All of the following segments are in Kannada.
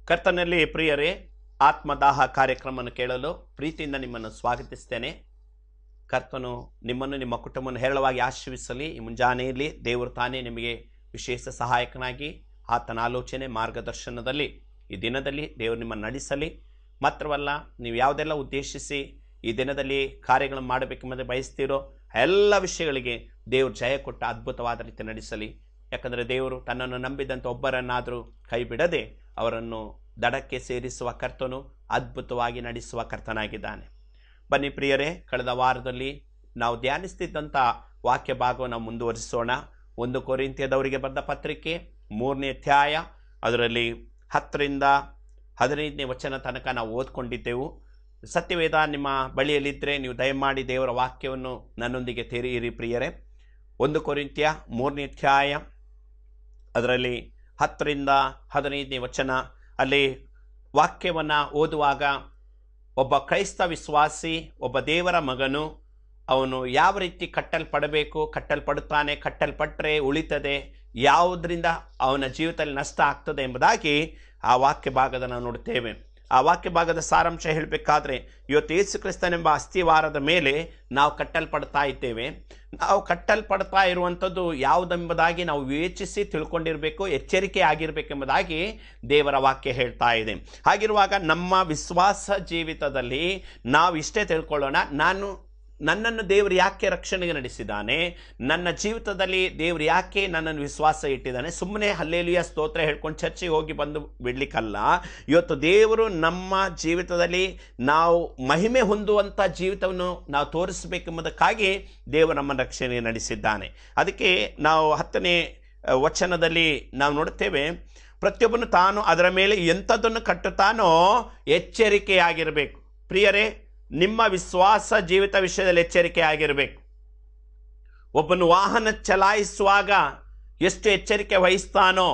ಕರ್ತನಲ್ಲಿ ಪ್ರಿಯರೇ, ಆತ್ಮದಾಹ ಕಾರ್ಯಕ್ರಮವನ್ನು ಕೇಳಲು ಪ್ರೀತಿಯಿಂದ ನಿಮ್ಮನ್ನು ಸ್ವಾಗತಿಸ್ತೇನೆ. ಕರ್ತನು ನಿಮ್ಮನ್ನು ನಿಮ್ಮ ಕುಟುಂಬವನ್ನು ಹೇರಳವಾಗಿ ಆಶೀರ್ವಿಸಲಿ. ಈ ಮುಂಜಾನೆಯಲ್ಲಿ ದೇವರು ತಾನೇ ನಿಮಗೆ ವಿಶೇಷ ಸಹಾಯಕನಾಗಿ ಆತನ ಆಲೋಚನೆ ಮಾರ್ಗದರ್ಶನದಲ್ಲಿ ಈ ದಿನದಲ್ಲಿ ದೇವರು ನಿಮ್ಮನ್ನು ನಡೆಸಲಿ. ಮಾತ್ರವಲ್ಲ, ನೀವು ಯಾವುದೆಲ್ಲ ಉದ್ದೇಶಿಸಿ ಈ ದಿನದಲ್ಲಿ ಕಾರ್ಯಗಳನ್ನು ಮಾಡಬೇಕೆಂಬುದು ಬಯಸ್ತೀರೋ ಎಲ್ಲ ವಿಷಯಗಳಿಗೆ ದೇವರು ಜಯ ಕೊಟ್ಟ ಅದ್ಭುತವಾದ ರೀತಿ ನಡೆಸಲಿ. ಯಾಕಂದರೆ ದೇವರು ತನ್ನನ್ನು ನಂಬಿದಂಥ ಒಬ್ಬರನ್ನಾದರೂ ಕೈ ಬಿಡದೆ ಅವರನ್ನು ದಡಕ್ಕೆ ಸೇರಿಸುವ ಕರ್ತನು ಅದ್ಭುತವಾಗಿ ನಡೆಸುವ ಕರ್ತನಾಗಿದ್ದಾನೆ. ಬನ್ನಿ ಪ್ರಿಯರೇ, ಕಳೆದ ವಾರದಲ್ಲಿ ನಾವು ಧ್ಯಾನಿಸ್ತಿದ್ದಂಥ ವಾಕ್ಯ ಭಾಗವನ್ನು ಮುಂದುವರಿಸೋಣ. 1 ಕೊರಿಂಥಿಯದವರಿಗೆ ಬರೆದ ಪತ್ರಿಕೆ 3ನೇ ಅಧ್ಯಾಯ, ಅದರಲ್ಲಿ 10ರಿಂದ 15ನೇ ವಚನ ತನಕ ನಾವು ಓದ್ಕೊಂಡಿದ್ದೆವು. ಸತ್ಯವೇದ ನಿಮ್ಮ ಬಳಿಯಲ್ಲಿದ್ದರೆ ನೀವು ದಯಮಾಡಿ ದೇವರ ವಾಕ್ಯವನ್ನು ನನ್ನೊಂದಿಗೆ ತೆರೆಯಿರಿ ಪ್ರಿಯರೇ. 1 ಕೊರಿಂಥ್ಯ 3ನೇ ಅಧ್ಯಾಯ, ಅದರಲ್ಲಿ 10ರಿಂದ 15ನೇ ವಚನ. ಅಲ್ಲಿ ವಾಕ್ಯವನ್ನು ಓದುವಾಗ ಒಬ್ಬ ಕ್ರೈಸ್ತ ವಿಶ್ವಾಸಿ, ಒಬ್ಬ ದೇವರ ಮಗನು, ಅವನು ಯಾವ ರೀತಿ ಕಟ್ಟಲ್ಪಡಬೇಕು, ಕಟ್ಟಲ್ಪಡುತ್ತಾನೆ, ಕಟ್ಟಲ್ಪಟ್ಟರೆ ಉಳಿತದೆ, ಯಾವುದರಿಂದ ಅವನ ಜೀವಿತದಲ್ಲಿ ನಷ್ಟ ಆಗ್ತದೆ ಎಂಬುದಾಗಿ ಆ ವಾಕ್ಯ ಭಾಗದ ನಾವು ನೋಡುತ್ತೇವೆ. ಆ ವಾಕ್ಯ ಭಾಗದ ಸಾರಾಂಶ ಹೇಳಬೇಕಾದ್ರೆ, ಇವತ್ತು ಯೇಸು ಕ್ರಿಸ್ತನೆಂಬ ಅಸ್ಥಿವಾರದ ಮೇಲೆ ನಾವು ಕಟ್ಟಲ್ಪಡ್ತಾ ಇದ್ದೇವೆ. ನಾವು ಕಟ್ಟಲ್ಪಡ್ತಾ ಇರುವಂಥದ್ದು ಯಾವುದೆಂಬುದಾಗಿ ನಾವು ವಿವೇಚಿಸಿ ತಿಳ್ಕೊಂಡಿರಬೇಕು, ಎಚ್ಚರಿಕೆ ಆಗಿರಬೇಕೆಂಬುದಾಗಿ ದೇವರ ವಾಕ್ಯ ಹೇಳ್ತಾ ಇದೆ. ಹಾಗಿರುವಾಗ ನಮ್ಮ ವಿಶ್ವಾಸ ಜೀವಿತದಲ್ಲಿ ನಾವು ಇಷ್ಟೇ ತಿಳ್ಕೊಳ್ಳೋಣ, ನನ್ನನ್ನು ದೇವರು ಯಾಕೆ ರಕ್ಷಣೆಗೆ ನಡೆಸಿದ್ದಾನೆ, ನನ್ನ ಜೀವಿತದಲ್ಲಿ ದೇವರು ಯಾಕೆ ನನ್ನನ್ನು ವಿಶ್ವಾಸ ಇಟ್ಟಿದ್ದಾನೆ. ಸುಮ್ಮನೆ ಹಲ್ಲೇಲೂಯಾ ಸ್ತೋತ್ರ ಹೇಳ್ಕೊಂಡು ಚರ್ಚಿಗೆ ಹೋಗಿ ಬಂದು ಬಿಡ್ಲಿಕ್ಕಲ್ಲ. ಇವತ್ತು ದೇವರು ನಮ್ಮ ಜೀವಿತದಲ್ಲಿ ನಾವು ಮಹಿಮೆ ಹೊಂದುವಂಥ ಜೀವಿತವನ್ನು ನಾವು ತೋರಿಸಬೇಕೆಂಬುದಕ್ಕಾಗಿ ದೇವರು ನಮ್ಮ ರಕ್ಷಣೆಗೆ ನಡೆಸಿದ್ದಾನೆ. ಅದಕ್ಕೆ ನಾವು 10ನೇ ವಚನದಲ್ಲಿ ನಾವು ನೋಡುತ್ತೇವೆ, ಪ್ರತಿಯೊಬ್ಬನು ತಾನು ಅದರ ಮೇಲೆ ಎಂಥದ್ದನ್ನು ಕಟ್ಟುತ್ತಾನೋ ಎಚ್ಚರಿಕೆಯಾಗಿರಬೇಕು. ಪ್ರಿಯರೇ, ನಿಮ್ಮ ವಿಶ್ವಾಸ ಜೀವಿತ ವಿಷಯದಲ್ಲಿ ಎಚ್ಚರಿಕೆ ಆಗಿರಬೇಕು. ಒಬ್ಬನು ವಾಹನ ಚಲಾಯಿಸುವಾಗ ಎಷ್ಟು ಎಚ್ಚರಿಕೆ ವಹಿಸ್ತಾನೋ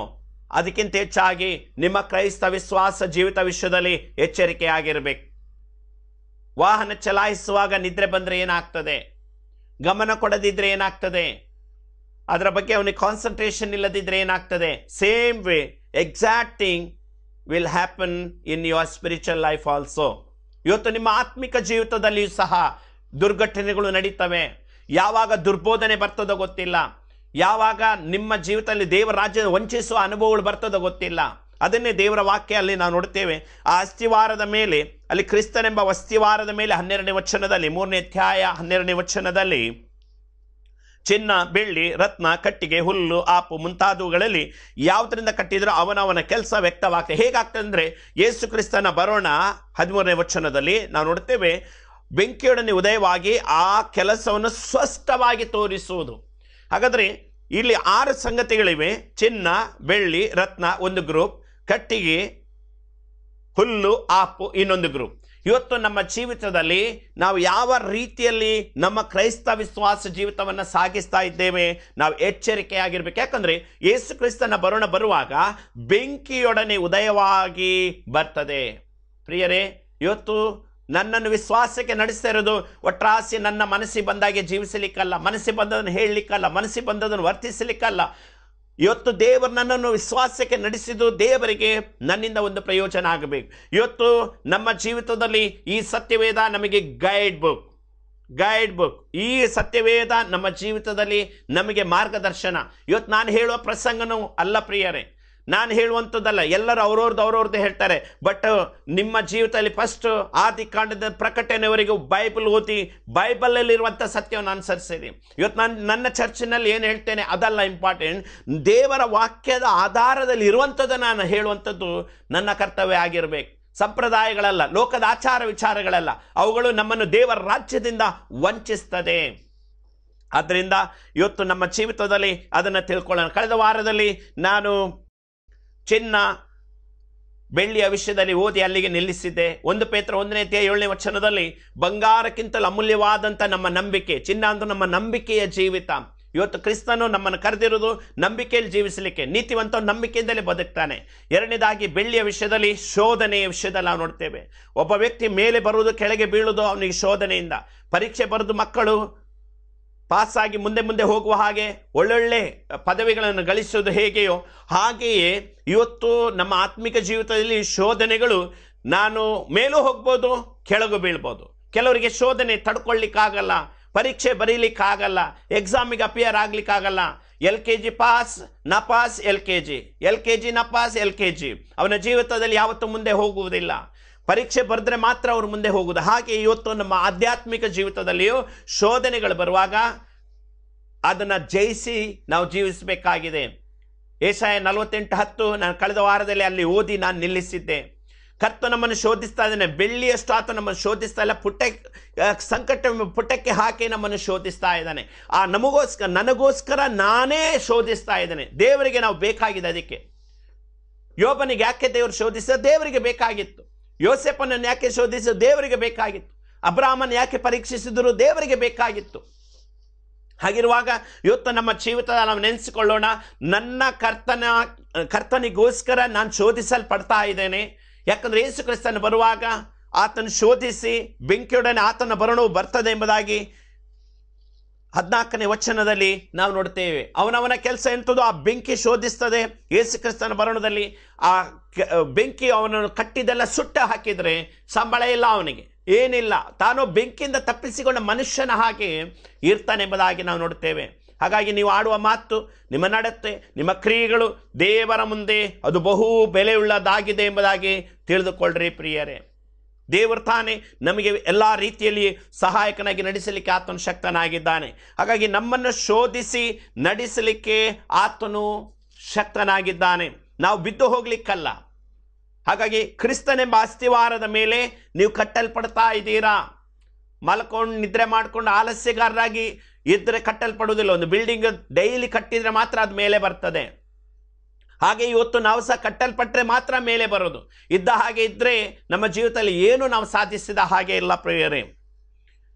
ಅದಕ್ಕಿಂತ ಹೆಚ್ಚಾಗಿ ನಿಮ್ಮ ಕ್ರೈಸ್ತ ವಿಶ್ವಾಸ ಜೀವಿತ ವಿಷಯದಲ್ಲಿ ಎಚ್ಚರಿಕೆ ಆಗಿರಬೇಕು. ವಾಹನ ಚಲಾಯಿಸುವಾಗ ನಿದ್ರೆ ಬಂದರೆ ಏನಾಗ್ತದೆ, ಗಮನ ಕೊಡದಿದ್ರೆ ಏನಾಗ್ತದೆ, ಅದರ ಬಗ್ಗೆ ಅವನಿಗೆ ಕಾನ್ಸಂಟ್ರೇಷನ್ ಇಲ್ಲದಿದ್ರೆ ಏನಾಗ್ತದೆ. Same way exact thing will happen in your spiritual life also. ಇವತ್ತು ನಿಮ್ಮ ಆತ್ಮಿಕ ಜೀವಿತದಲ್ಲಿಯೂ ಸಹ ದುರ್ಘಟನೆಗಳು ನಡೀತವೆ. ಯಾವಾಗ ದುರ್ಬೋಧನೆ ಬರ್ತದೋ ಗೊತ್ತಿಲ್ಲ, ಯಾವಾಗ ನಿಮ್ಮ ಜೀವಿತದಲ್ಲಿ ದೇವರ ರಾಜ್ಯದ ವಂಚಿಸುವ ಅನುಭವಗಳು ಬರ್ತದೋ ಗೊತ್ತಿಲ್ಲ. ಅದನ್ನೇ ದೇವರ ವಾಕ್ಯ ಅಲ್ಲಿ ನಾವು ನೋಡ್ತೇವೆ. ಆ ಅಸ್ಥಿವಾರದ ಮೇಲೆ, ಅಲ್ಲಿ ಕ್ರಿಸ್ತನೆಂಬ ಅಸ್ಥಿವಾರದ ಮೇಲೆ 12ನೇ ವಚನದಲ್ಲಿ, 3ನೇ ಅಧ್ಯಾಯ 12ನೇ ವಚನದಲ್ಲಿ, ಚಿನ್ನ, ಬೆಳ್ಳಿ, ರತ್ನ, ಕಟ್ಟಿಗೆ, ಹುಲ್ಲು, ಆಪು ಮುಂತಾದವುಗಳಲ್ಲಿ ಯಾವುದರಿಂದ ಕಟ್ಟಿದ್ರೂ ಅವನವನ ಕೆಲಸ ವ್ಯಕ್ತವಾಗ್ತದೆ. ಹೇಗಾಗ್ತದೆ ಅಂದರೆ, ಯೇಸು ಕ್ರಿಸ್ತನ ಬರೋಣ 13ನೇ ವಚನದಲ್ಲಿ ನಾವು ನೋಡ್ತೇವೆ, ಬೆಂಕಿಯೊಡನೆ ಉದಯವಾಗಿ ಆ ಕೆಲಸವನ್ನು ಸ್ಪಷ್ಟವಾಗಿ ತೋರಿಸುವುದು. ಹಾಗಾದರೆ ಇಲ್ಲಿ 6 ಸಂಗತಿಗಳಿವೆ. ಚಿನ್ನ, ಬೆಳ್ಳಿ, ರತ್ನ ಒಂದು ಗ್ರೂಪ್, ಕಟ್ಟಿಗೆ, ಹುಲ್ಲು, ಆಪು ಇನ್ನೊಂದು ಗ್ರೂಪ್. ಇವತ್ತು ನಮ್ಮ ಜೀವಿತದಲ್ಲಿ ನಾವು ಯಾವ ರೀತಿಯಲ್ಲಿ ನಮ್ಮ ಕ್ರೈಸ್ತ ವಿಶ್ವಾಸ ಜೀವಿತವನ್ನು ಸಾಗಿಸ್ತಾ ಇದ್ದೇವೆ, ನಾವು ಎಚ್ಚರಿಕೆಯಾಗಿರ್ಬೇಕು. ಯಾಕಂದರೆ ಯೇಸು ಕ್ರಿಸ್ತನ ಬರುವಾಗ ಬೆಂಕಿಯೊಡನೆ ಉದಯವಾಗಿ ಬರ್ತದೆ. ಪ್ರಿಯರೇ, ಇವತ್ತು ನನ್ನನ್ನು ವಿಶ್ವಾಸಕ್ಕೆ ನಡೆಸ್ತಾ ಇರೋದು ಒಟ್ರಾಸಿ ನನ್ನ ಮನಸ್ಸಿಗೆ ಬಂದಾಗೆ ಜೀವಿಸಲಿಕ್ಕಲ್ಲ, ಮನಸ್ಸಿಗೆ ಬಂದದನ್ನು ಹೇಳಲಿಕ್ಕಲ್ಲ, ಮನಸ್ಸಿಗೆ ಬಂದದನ್ನು ವರ್ತಿಸಲಿಕ್ಕಲ್ಲ. ಇವತ್ತು ದೇವರು ನನ್ನನ್ನು ವಿಶ್ವಾಸಕ್ಕೆ ನಡೆಸಿದ್ದು ದೇವರಿಗೆ ನನ್ನಿಂದ ಒಂದು ಪ್ರಯೋಜನ ಆಗಬೇಕು. ಇವತ್ತು ನಮ್ಮ ಜೀವಿತದಲ್ಲಿ ಈ ಸತ್ಯವೇದ ನಮಗೆ ಗೈಡ್ ಬುಕ್. ಈ ಸತ್ಯವೇದ ನಮ್ಮ ಜೀವಿತದಲ್ಲಿ ನಮಗೆ ಮಾರ್ಗದರ್ಶನ. ಇವತ್ತು ನಾನು ಹೇಳುವ ಪ್ರಸಂಗನೂ ಅಲ್ಲ ಪ್ರಿಯರೇ, ನಾನು ಹೇಳುವಂಥದ್ದಲ್ಲ. ಎಲ್ಲರೂ ಅವ್ರವ್ರದ್ದು ಹೇಳ್ತಾರೆ. ಬಟ್ ನಿಮ್ಮ ಜೀವಿತದಲ್ಲಿ ಫಸ್ಟ್ ಆದಿಕಾಂಡದ ಪ್ರಕಟಣೆವರೆಗೂ ಬೈಬಲ್ ಓದಿ ಬೈಬಲಲ್ಲಿರುವಂಥ ಸತ್ಯವನ್ನು ಅನುಸರಿಸಿದೆ. ಇವತ್ತು ನನ್ನ ಚರ್ಚಿನಲ್ಲಿ ಏನು ಹೇಳ್ತೇನೆ ಅದಲ್ಲ ಇಂಪಾರ್ಟೆಂಟ್. ದೇವರ ವಾಕ್ಯದ ಆಧಾರದಲ್ಲಿ ಇರುವಂಥದ್ದು ನಾನು ಹೇಳುವಂಥದ್ದು ನನ್ನ ಕರ್ತವ್ಯ ಆಗಿರಬೇಕು. ಸಂಪ್ರದಾಯಗಳಲ್ಲ, ಲೋಕದ ಆಚಾರ ವಿಚಾರಗಳಲ್ಲ, ಅವುಗಳು ನಮ್ಮನ್ನು ದೇವರ ರಾಜ್ಯದಿಂದ ವಂಚಿಸ್ತದೆ. ಆದ್ದರಿಂದ ಇವತ್ತು ನಮ್ಮ ಜೀವಿತದಲ್ಲಿ ಅದನ್ನು ತಿಳ್ಕೊಳ್ಳೋಣ. ಕಳೆದ ವಾರದಲ್ಲಿ ನಾನು ಚಿನ್ನ, ಬೆಳ್ಳಿಯ ವಿಷಯದಲ್ಲಿ ಓದಿ ಅಲ್ಲಿಗೆ ನಿಲ್ಲಿಸಿದ್ದೆ. 1 ಪೇತ್ರ 1ನೇ ಅಧ್ಯಾಯ 7ನೇ ವಚನದಲ್ಲಿ, ಬಂಗಾರಕ್ಕಿಂತಲೂ ಅಮೂಲ್ಯವಾದಂಥ ನಮ್ಮ ನಂಬಿಕೆ, ಚಿನ್ನ ಅಂದ್ರೆ ನಮ್ಮ ನಂಬಿಕೆಯ ಜೀವಿತ. ಇವತ್ತು ಕ್ರಿಸ್ತನು ನಮ್ಮನ್ನು ಕರೆದಿರೋದು ನಂಬಿಕೆಯಲ್ಲಿ ಜೀವಿಸಲಿಕ್ಕೆ. ನೀತಿವಂತ ನಂಬಿಕೆಯಿಂದಲೇ ಬದುಕ್ತಾನೆ. ಎರಡನೇದಾಗಿ ಬೆಳ್ಳಿಯ ವಿಷಯದಲ್ಲಿ, ಶೋಧನೆಯ ವಿಷಯದಲ್ಲಿ ನಾವು ನೋಡ್ತೇವೆ. ಒಬ್ಬ ವ್ಯಕ್ತಿ ಮೇಲೆ ಬರುವುದು, ಕೆಳಗೆ ಬೀಳುವುದು ಅವನಿಗೆ ಶೋಧನೆಯಿಂದ. ಪರೀಕ್ಷೆ ಬರೆದು ಮಕ್ಕಳು ಪಾಸಾಗಿ ಮುಂದೆ ಮುಂದೆ ಹೋಗುವ ಹಾಗೆ ಒಳ್ಳೊಳ್ಳೆ ಪದವಿಗಳನ್ನು ಗಳಿಸುವುದು ಹೇಗೆಯೋ ಹಾಗೆಯೇ ಇವತ್ತು ನಮ್ಮ ಆತ್ಮಿಕ ಜೀವಿತದಲ್ಲಿ ಶೋಧನೆಗಳು, ನಾನು ಮೇಲೂ ಹೋಗ್ಬೋದು, ಕೆಳಗೂ ಬೀಳ್ಬೋದು. ಕೆಲವರಿಗೆ ಶೋಧನೆ ತಡ್ಕೊಳ್ಳಿಕ್ಕಾಗಲ್ಲ, ಪರೀಕ್ಷೆ ಬರೀಲಿಕ್ಕಾಗಲ್ಲ, ಎಕ್ಸಾಮಿಗೆ ಅಪಿಯರ್ ಆಗ್ಲಿಕ್ಕಾಗಲ್ಲ. LKG ಪಾಸ್, ನಪಾಸ್, LKG ನಪಾಸ್, LKG ಅವನ ಜೀವಿತದಲ್ಲಿ ಯಾವತ್ತೂ ಮುಂದೆ ಹೋಗುವುದಿಲ್ಲ. ಪರೀಕ್ಷೆ ಬರೆದ್ರೆ ಮಾತ್ರ ಅವರು ಮುಂದೆ ಹೋಗುವುದು. ಹಾಗೆ ಇವತ್ತು ನಮ್ಮ ಆಧ್ಯಾತ್ಮಿಕ ಜೀವಿತದಲ್ಲಿಯೂ ಶೋಧನೆಗಳು ಬರುವಾಗ ಅದನ್ನು ಜಯಿಸಿ ನಾವು ಜೀವಿಸಬೇಕಾಗಿದೆ. ಯೆಶಾಯ 48:10 ನಾನು ಕಳೆದ ವಾರದಲ್ಲಿ ಅಲ್ಲಿ ಓದಿ ನಾನು ನಿಲ್ಲಿಸಿದ್ದೆ. ಕರ್ತ ನಮ್ಮನ್ನು ಶೋಧಿಸ್ತಾ ಇದ್ದಾನೆ, ಬೆಳ್ಳಿಯಷ್ಟು ಆತ ನಮ್ಮನ್ನು ಶೋಧಿಸ್ತಾ ಇಲ್ಲ, ಸಂಕಟ ಪುಟಕ್ಕೆ ಹಾಕಿ ನಮ್ಮನ್ನು ಶೋಧಿಸ್ತಾ ಇದ್ದಾನೆ. ನನಗೋಸ್ಕರ ನಾನೇ ಶೋಧಿಸ್ತಾ ಇದ್ದಾನೆ. ದೇವರಿಗೆ ನಾವು ಬೇಕಾಗಿದೆ. ಅದಕ್ಕೆ ಯೋಬನಿಗೆ ಯಾಕೆ ದೇವರು ಶೋಧಿಸಿದ? ದೇವರಿಗೆ ಬೇಕಾಗಿತ್ತು. ಯೋಸೇಫನನ್ನು ಯಾಕೆ ಶೋಧಿಸಿದ? ದೇವರಿಗೆ ಬೇಕಾಗಿತ್ತು. ಅಬ್ರಾಮನ್ ಯಾಕೆ ಪರೀಕ್ಷಿಸಿದ್ರು? ದೇವರಿಗೆ ಬೇಕಾಗಿತ್ತು. ಹಾಗಿರುವಾಗ ಇವತ್ತು ನಮ್ಮ ಜೀವಿತದ ನಾವು ನೆನೆಸಿಕೊಳ್ಳೋಣ, ನನ್ನ ಕರ್ತನಿಗೋಸ್ಕರ ನಾನು ಶೋಧಿಸಲ್ಪಡ್ತಾ ಇದ್ದೇನೆ. ಯಾಕಂದರೆ ಯೇಸು ಕ್ರಿಸ್ತನು ಬರುವಾಗ ಆತನು ಶೋಧಿಸಿ ಬೆಂಕಿಯೊಡನೆ ಆತನ ಬರಣವು ಬರ್ತದೆ ಎಂಬುದಾಗಿ 14ನೇ ವಚನದಲ್ಲಿ ನಾವು ನೋಡ್ತೇವೆ. ಅವನವನ ಕೆಲಸ ಎಂಥದ್ದು? ಆ ಬೆಂಕಿ ಶೋಧಿಸ್ತದೆ. ಯೇಸು ಕ್ರಿಸ್ತನ ಬರಣದಲ್ಲಿ ಆ ಬೆಂಕಿ ಅವನನ್ನು ಕಟ್ಟಿದೆಲ್ಲ ಸುಟ್ಟ ಹಾಕಿದರೆ ಸಂಬಳ ಇಲ್ಲ, ಅವನಿಗೆ ಏನಿಲ್ಲ. ತಾನು ಬೆಂಕಿಯಿಂದ ತಪ್ಪಿಸಿಕೊಂಡ ಮನುಷ್ಯನ ಹಾಗೆ ಇರ್ತಾನೆ ಎಂಬುದಾಗಿ ನಾವು ನೋಡ್ತೇವೆ. ಹಾಗಾಗಿ ನೀವು ಆಡುವ ಮಾತು, ನಿಮ್ಮ ನಡತೆ, ನಿಮ್ಮ ಕ್ರಿಯೆಗಳು ದೇವರ ಮುಂದೆ ಅದು ಬಹು ಬೆಲೆಯುಳ್ಳದಾಗಿದೆ ಎಂಬುದಾಗಿ ತಿಳಿದುಕೊಳ್ಳ್ರಿ ಪ್ರಿಯರೇ. ದೇವರು ತಾನೇ ನಮಗೆ ಎಲ್ಲ ರೀತಿಯಲ್ಲಿ ಸಹಾಯಕನಾಗಿ ನಡೆಸಲಿಕ್ಕೆ ಆತನು ಶಕ್ತನಾಗಿದ್ದಾನೆ. ಹಾಗಾಗಿ ನಮ್ಮನ್ನು ಶೋಧಿಸಿ ನಡೆಸಲಿಕ್ಕೆ ಆತನು ಶಕ್ತನಾಗಿದ್ದಾನೆ. ನಾವು ಬಿದ್ದು ಹೋಗ್ಲಿಕ್ಕಲ್ಲ. ಹಾಗಾಗಿ ಕ್ರಿಸ್ತನೆಂಬ ಅಸ್ತಿವಾರದ ಮೇಲೆ ನೀವು ಕಟ್ಟಲ್ಪಡ್ತಾ ಇದ್ದೀರಾ. ಮಲ್ಕೊಂಡು ನಿದ್ರೆ ಮಾಡಿಕೊಂಡು ಆಲಸ್ಯಗಾರರಾಗಿ ಇದ್ದರೆ ಕಟ್ಟಲ್ಪಡುವುದಿಲ್ಲ. ಒಂದು ಬಿಲ್ಡಿಂಗ್ ಡೈಲಿ ಕಟ್ಟಿದರೆ ಮಾತ್ರ ಅದು ಮೇಲೆ ಬರ್ತದೆ. ಹಾಗೆ ಇವತ್ತು ನಾವು ಸಹ ಕಟ್ಟಲ್ಪಟ್ಟರೆ ಮಾತ್ರ ಮೇಲೆ ಬರೋದು. ಇದ್ದ ಹಾಗೆ ಇದ್ದರೆ ನಮ್ಮ ಜೀವಿತದಲ್ಲಿ ಏನು ನಾವು ಸಾಧಿಸಿದ ಹಾಗೆ ಇಲ್ಲ ಪ್ರಿಯರೇ.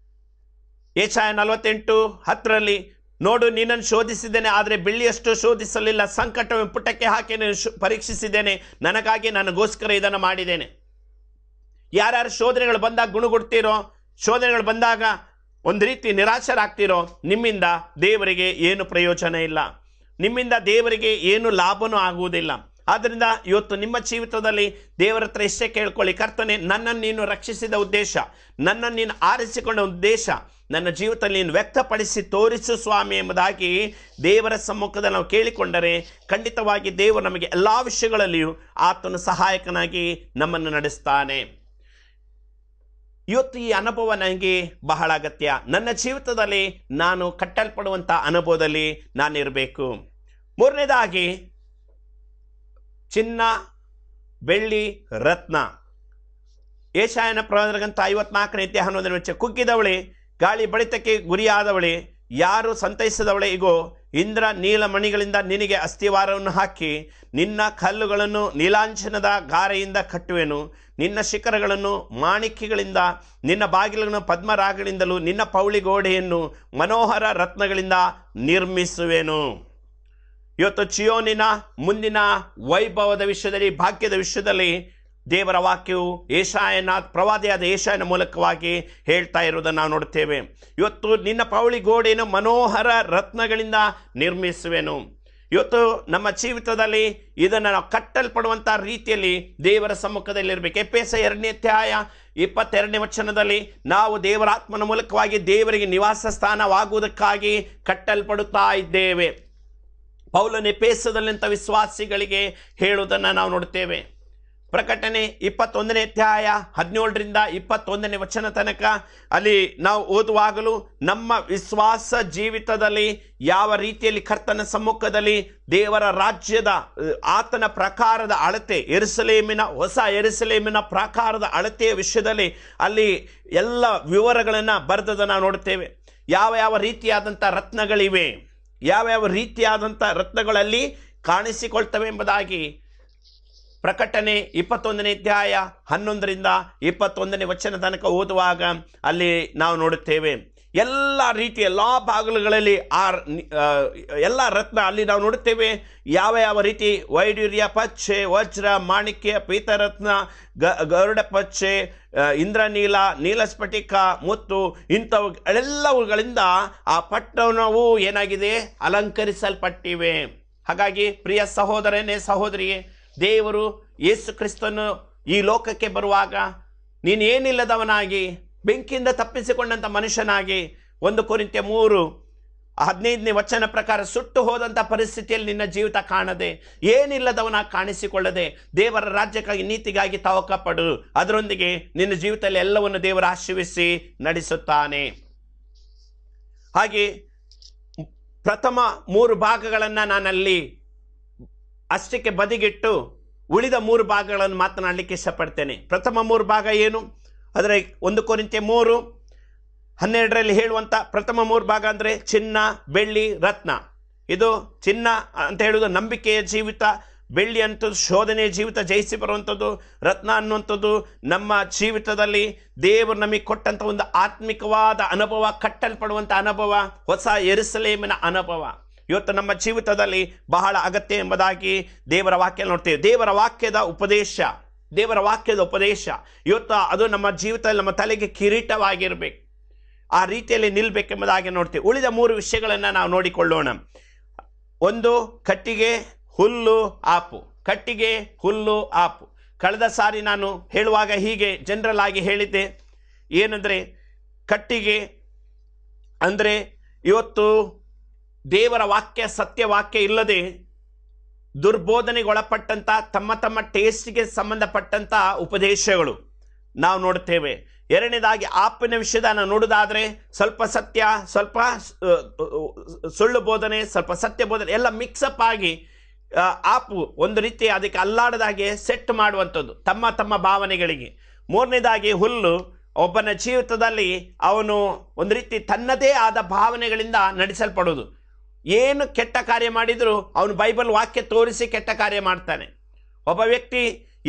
ಯೆಶಾಯ 48:10 ನೋಡು, ನಿನ್ನನ್ನು ಶೋಧಿಸಿದ್ದೇನೆ, ಆದರೆ ಬೆಳ್ಳಿಯಷ್ಟು ಶೋಧಿಸಲಿಲ್ಲ. ಸಂಕಟವನ್ನು ಪುಟಕ್ಕೆ ಹಾಕಿ ಪರೀಕ್ಷಿಸಿದ್ದೇನೆ, ನನಗೋಸ್ಕರ ಇದನ್ನು ಮಾಡಿದ್ದೇನೆ. ಯಾರ್ಯಾರು ಶೋಧನೆಗಳು ಬಂದಾಗ ಗುಣಗುಡ್ತೀರೋ, ಶೋಧನೆಗಳು ಬಂದಾಗ ಒಂದು ರೀತಿ ನಿರಾಶರಾಗ್ತಿರೋ, ನಿಮ್ಮಿಂದ ದೇವರಿಗೆ ಏನು ಪ್ರಯೋಜನ ಇಲ್ಲ, ನಿಮ್ಮಿಂದ ದೇವರಿಗೆ ಏನು ಲಾಭನೂ ಆಗುವುದಿಲ್ಲ. ಆದ್ದರಿಂದ ಇವತ್ತು ನಿಮ್ಮ ಜೀವಿತದಲ್ಲಿ ದೇವರ ಹತ್ರ ಇಷ್ಟೇ ಕೇಳ್ಕೊಳ್ಳಿ, ಕರ್ತನೆ, ನನ್ನನ್ನು ನೀನು ರಕ್ಷಿಸಿದ ಉದ್ದೇಶ, ನನ್ನನ್ನು ನೀನು ಆರಿಸಿಕೊಂಡ ಉದ್ದೇಶ ನನ್ನ ಜೀವಿತದಲ್ಲಿ ನೀನು ವ್ಯಕ್ತಪಡಿಸಿ ತೋರಿಸು ಸ್ವಾಮಿ ಎಂಬುದಾಗಿ ದೇವರ ಸಮ್ಮುಖದಲ್ಲಿ ನಾವು ಕೇಳಿಕೊಂಡರೆ ಖಂಡಿತವಾಗಿ ದೇವರು ನಮಗೆ ಎಲ್ಲ ವಿಷಯಗಳಲ್ಲಿಯೂ ಆತನು ಸಹಾಯಕನಾಗಿ ನಮ್ಮನ್ನು ನಡೆಸ್ತಾನೆ. ಇವತ್ತು ಈ ಅನುಭವ ನನಗೆ ಬಹಳ ಅಗತ್ಯ. ನನ್ನ ಜೀವಿತದಲ್ಲಿ ನಾನು ಕಟ್ಟಲ್ಪಡುವಂಥ ಅನುಭವದಲ್ಲಿ ನಾನಿರಬೇಕು. ಮೂರನೇದಾಗಿ ಚಿನ್ನ, ಬೆಳ್ಳಿ, ರತ್ನ. ಯೆಶಾಯನ ಪ್ರವಾದನೆಗಂತ 54:11 ಕುಗ್ಗಿದವಳೆ, ಗಾಳಿ ಬಡಿತಕ್ಕೆ ಗುರಿಯಾದವಳೆ, ಯಾರು ಸಂತೈಸದವಳೆ, ಇಗೋ ಇಂದ್ರ ನೀಲಮಣಿಗಳಿಂದ ನಿನಗೆ ಅಸ್ಥಿವಾರವನ್ನು ಹಾಕಿ ನಿನ್ನ ಕಲ್ಲುಗಳನ್ನು ನೀಲಾಂಚನದ ಗಾರೆಯಿಂದ ಕಟ್ಟುವೆನು, ನಿನ್ನ ಶಿಖರಗಳನ್ನು ಮಾಣಿಕ್ಯಗಳಿಂದ, ನಿನ್ನ ಬಾಗಿಲುಗಳನ್ನು ಪದ್ಮರಾಗಗಳಿಂದಲೂ, ನಿನ್ನ ಪೌಳಿ ಗೋಡೆಯನ್ನು ಮನೋಹರ ರತ್ನಗಳಿಂದ ನಿರ್ಮಿಸುವೆನು. ಇವತ್ತು ಚಿಯೋನಿನ ಮುಂದಿನ ವೈಭವದ ವಿಷಯದಲ್ಲಿ, ಭಾಗ್ಯದ ವಿಷಯದಲ್ಲಿ ದೇವರ ವಾಕ್ಯವು ಪ್ರವಾದಿಯಾದ ಯೆಶಾಯನ ಮೂಲಕವಾಗಿ ಹೇಳ್ತಾ ಇರುವುದನ್ನು ನಾವು ನೋಡ್ತೇವೆ. ಇವತ್ತು ನಿನ್ನ ಪೌಳಿ ಗೋಡೆಯನ್ನು ಮನೋಹರ ರತ್ನಗಳಿಂದ ನಿರ್ಮಿಸುವೆನು. ಇವತ್ತು ನಮ್ಮ ಜೀವಿತದಲ್ಲಿ ಇದನ್ನು ನಾವು ಕಟ್ಟಲ್ಪಡುವಂಥ ರೀತಿಯಲ್ಲಿ ದೇವರ ಸಮ್ಮುಖದಲ್ಲಿರಬೇಕು. ಎಫೆಸ 2:22 ನಾವು ದೇವರಾತ್ಮನ ಮೂಲಕವಾಗಿ ದೇವರಿಗೆ ನಿವಾಸ ಸ್ಥಾನವಾಗುವುದಕ್ಕಾಗಿ ಕಟ್ಟಲ್ಪಡುತ್ತಾ ಇದ್ದೇವೆ. ಪೌಲನ ಎಫೆಸದಲ್ಲಿಂಥ ವಿಶ್ವಾಸಿಗಳಿಗೆ ಹೇಳುವುದನ್ನು ನಾವು ನೋಡ್ತೇವೆ. ಪ್ರಕಟಣೆ 21:17-21 ತನಕ ಅಲ್ಲಿ ನಾವು ಓದುವಾಗಲೂ ನಮ್ಮ ವಿಶ್ವಾಸ ಜೀವಿತದಲ್ಲಿ ಯಾವ ರೀತಿಯಲ್ಲಿ ಕರ್ತನ ಸಮ್ಮುಖದಲ್ಲಿ ದೇವರ ರಾಜ್ಯದ ಆತನ ಪ್ರಕಾರದ ಅಳತೆ, ಹೊಸ ಯೆರೂಸಲೇಮಿನ ಪ್ರಕಾರದ ಅಳತೆಯ ವಿಷಯದಲ್ಲಿ ಅಲ್ಲಿ ಎಲ್ಲ ವಿವರಗಳನ್ನು ಬರೆದದನ್ನು ನಾವು ನೋಡ್ತೇವೆ. ಯಾವ ರೀತಿಯಾದಂಥ ರತ್ನಗಳಿವೆ, ಯಾವ ರೀತಿಯಾದಂಥ ರತ್ನಗಳಲ್ಲಿ ಕಾಣಿಸಿಕೊಳ್ತವೆ ಎಂಬುದಾಗಿ ಪ್ರಕಟಣೆ 21:11-21 ತನಕ ಓದುವಾಗ ಅಲ್ಲಿ ನಾವು ನೋಡುತ್ತೇವೆ. ಎಲ್ಲ ರೀತಿಯ ಎಲ್ಲ ಬಾಗಿಲುಗಳಲ್ಲಿ ಎಲ್ಲ ರತ್ನ ಅಲ್ಲಿ ನಾವು ನೋಡುತ್ತೇವೆ. ಯಾವ ಯಾವ ರೀತಿ ವೈಡೂರ್ಯ, ಪಚ್ಚೆ, ವಜ್ರ, ಮಾಣಿಕ್ಯ, ಪೀತರತ್ನ, ಗರುಡ ಪಚ್ಚೆ, ಇಂದ್ರನೀಲ, ನೀಲಸ್ಫಟಿಕ, ಮುತ್ತು ಇಂಥವುಗಳೆಲ್ಲವುಗಳಿಂದ ಆ ಪಟ್ಟಣವು ಏನಾಗಿದೆ, ಅಲಂಕರಿಸಲ್ಪಟ್ಟಿವೆ. ಹಾಗಾಗಿ ಪ್ರಿಯ ಸಹೋದರನೇ, ಸಹೋದರಿಯೇ, ದೇವರು ಯೇಸು ಕ್ರಿಸ್ತನು ಈ ಲೋಕಕ್ಕೆ ಬರುವಾಗ ನೀನು ಏನಿಲ್ಲದವನಾಗಿ ಬೆಂಕಿಯಿಂದ ತಪ್ಪಿಸಿಕೊಂಡಂಥ ಮನುಷ್ಯನಾಗಿ 1 ಕೊರಿಂಥ್ಯ 3:15 ಪ್ರಕಾರ ಸುಟ್ಟು ಹೋದಂಥ ಪರಿಸ್ಥಿತಿಯಲ್ಲಿ ನಿನ್ನ ಜೀವಿತ ಕಾಣದೆ, ಏನಿಲ್ಲದವನಾಗಿ ಕಾಣಿಸಿಕೊಳ್ಳದೆ ದೇವರ ರಾಜ್ಯಕ್ಕಾಗಿ, ನೀತಿಗಾಗಿ ತವಕಪಡು. ಅದರೊಂದಿಗೆ ನಿನ್ನ ಜೀವಿತದಲ್ಲಿ ಎಲ್ಲವನ್ನು ದೇವರು ಆಶೀರ್ವದಿಸಿ ನಡೆಸುತ್ತಾನೆ. ಹಾಗೆ ಪ್ರಥಮ 3 ಭಾಗಗಳನ್ನು ನಾನಲ್ಲಿ ಅಷ್ಟಕ್ಕೆ ಬದಿಗಿಟ್ಟು ಉಳಿದ 3 ಭಾಗಗಳನ್ನು ಮಾತನಾಡಲಿಕ್ಕೆ ಇಷ್ಟಪಡ್ತೇನೆ. ಪ್ರಥಮ 3 ಭಾಗ ಏನು ಅಂದರೆ 1 ಕೊರಿಂಥ್ಯ 3:12 ಹೇಳುವಂಥ ಪ್ರಥಮ 3 ಭಾಗ ಅಂದರೆ ಚಿನ್ನ, ಬೆಳ್ಳಿ, ರತ್ನ. ಇದು ಚಿನ್ನ ಅಂತ ಹೇಳುವುದು ನಂಬಿಕೆಯ ಜೀವಿತ, ಬೆಳ್ಳಿ ಅಂತದ್ದು ಶೋಧನೆಯ ಜೀವಿತ ಜಯಿಸಿ ಬರುವಂಥದ್ದು, ರತ್ನ ಅನ್ನುವಂಥದ್ದು ನಮ್ಮ ಜೀವಿತದಲ್ಲಿ ದೇವರು ನಮಗೆ ಕೊಟ್ಟಂಥ ಒಂದು ಆತ್ಮಿಕವಾದ ಅನುಭವ, ಕಟ್ಟಲ್ಪಡುವಂಥ ಅನುಭವ, ಹೊಸ ಯೆರೂಸಲೇಮಿನ ಅನುಭವ ಇವತ್ತು ನಮ್ಮ ಜೀವಿತದಲ್ಲಿ ಬಹಳ ಅಗತ್ಯ ಎಂಬುದಾಗಿ ದೇವರ ವಾಕ್ಯ ನೋಡ್ತೇವೆ. ದೇವರ ವಾಕ್ಯದ ಉಪದೇಶ ಇವತ್ತು ಅದು ನಮ್ಮ ಜೀವಿತದಲ್ಲಿ ನಮ್ಮ ತಲೆಗೆ ಕಿರೀಟವಾಗಿರಬೇಕು, ಆ ರೀತಿಯಲ್ಲಿ ನಿಲ್ಲಬೇಕೆಂಬುದಾಗಿ ನೋಡ್ತೇವೆ. ಉಳಿದ 3 ವಿಷಯಗಳನ್ನು ನಾವು ನೋಡಿಕೊಳ್ಳೋಣ. 1, ಕಟ್ಟಿಗೆ, ಹುಲ್ಲು, ಆಪು. ಕಟ್ಟಿಗೆ, ಹುಲ್ಲು, ಆಪು. ಕಳೆದ ಸಾರಿ ನಾನು ಹೇಳುವಾಗ ಹೀಗೆ ಜನರಲ್ ಆಗಿ ಹೇಳಿದ್ದೆ. ಏನಂದರೆ ಕಟ್ಟಿಗೆ ಅಂದರೆ ಇವತ್ತು ದೇವರ ವಾಕ್ಯ, ಸತ್ಯವಾಕ್ಯ ಇಲ್ಲದೆ ದುರ್ಬೋಧನೆಗೊಳಪಟ್ಟಂಥ ತಮ್ಮ ಟೇಸ್ಟ್ಗೆ ಸಂಬಂಧಪಟ್ಟಂಥ ಉಪದೇಶಗಳು ನಾವು ನೋಡ್ತೇವೆ. ಎರಡನೇದಾಗಿ ಆಪಿನ ವಿಷಯದ ನಾವು ನೋಡೋದಾದರೆ ಸ್ವಲ್ಪ ಸತ್ಯ, ಸ್ವಲ್ಪ ಸುಳ್ಳು ಬೋಧನೆ, ಸ್ವಲ್ಪ ಸತ್ಯ ಬೋಧನೆ ಎಲ್ಲ ಮಿಕ್ಸಪ್ ಆಗಿ ಆಪು ಒಂದು ರೀತಿ ಅದಕ್ಕೆ ಅಲ್ಲಾಡದಾಗೆ ಸೆಟ್ ಮಾಡುವಂಥದ್ದು ತಮ್ಮ ಭಾವನೆಗಳಿಗೆ. ಮೂರನೇದಾಗಿ ಹುಲ್ಲು ಒಬ್ಬನ ಜೀವಿತದಲ್ಲಿ ಅವನು ಒಂದು ರೀತಿ ತನ್ನದೇ ಆದ ಭಾವನೆಗಳಿಂದ ನಡೆಸಲ್ಪಡೋದು. ಏನು ಕೆಟ್ಟ ಕಾರ್ಯ ಮಾಡಿದರೂ ಅವನು ಬೈಬಲ್ ವಾಕ್ಯ ತೋರಿಸಿ ಕೆಟ್ಟ ಕಾರ್ಯ ಮಾಡ್ತಾನೆ. ಒಬ್ಬ ವ್ಯಕ್ತಿ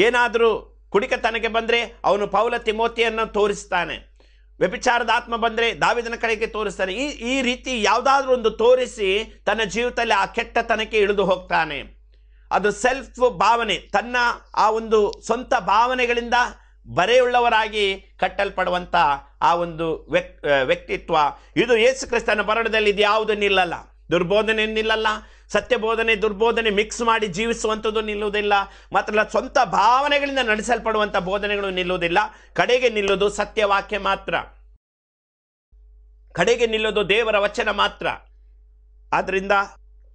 ಏನಾದರೂ ಕುಡಿಕತನಕ್ಕೆ ಬಂದರೆ ಅವನು ಪೌಲ ತಿಮೋತಿಯನ್ನು ತೋರಿಸ್ತಾನೆ. ವ್ಯಭಿಚಾರದ ಆತ್ಮ ಬಂದರೆ ದಾವೀದನ ಕಡೆಗೆ ತೋರಿಸ್ತಾನೆ. ಈ ರೀತಿ ಯಾವುದಾದ್ರೂ ಒಂದು ತೋರಿಸಿ ತನ್ನ ಜೀವಿತದಲ್ಲಿ ಆ ಕೆಟ್ಟತನಕ್ಕೆ ಇಳಿದು ಹೋಗ್ತಾನೆ. ಅದು ಸೆಲ್ಫ್ ಭಾವನೆ, ತನ್ನ ಆ ಒಂದು ಸ್ವಂತ ಭಾವನೆಗಳಿಂದ ಬರೆಯುಳ್ಳವರಾಗಿ ಕಟ್ಟಲ್ಪಡುವಂಥ ಆ ಒಂದು ವ್ಯಕ್ತಿತ್ವ. ಇದು ಯೇಸು ಕ್ರಿಸ್ತನ ಬರಣದಲ್ಲಿ ಇದು ಯಾವುದೂ ನಿಲ್ಲಲ್ಲ. ದುರ್ಬೋಧನೆ ನಿಲ್ಲಲ್ಲ, ಸತ್ಯಬೋಧನೆ ದುರ್ಬೋಧನೆ ಮಿಕ್ಸ್ ಮಾಡಿ ಜೀವಿಸುವಂಥದ್ದು ನಿಲ್ಲುವುದಿಲ್ಲ. ಮಾತ್ರ ಸ್ವಂತ ಭಾವನೆಗಳಿಂದ ನಡೆಸಲ್ಪಡುವಂಥ ಬೋಧನೆಗಳು ನಿಲ್ಲುವುದಿಲ್ಲ. ಕಡೆಗೆ ನಿಲ್ಲೋದು ಸತ್ಯವಾಕ್ಯ ಮಾತ್ರ, ಕಡೆಗೆ ನಿಲ್ಲೋದು ದೇವರ ವಚನ ಮಾತ್ರ. ಆದ್ದರಿಂದ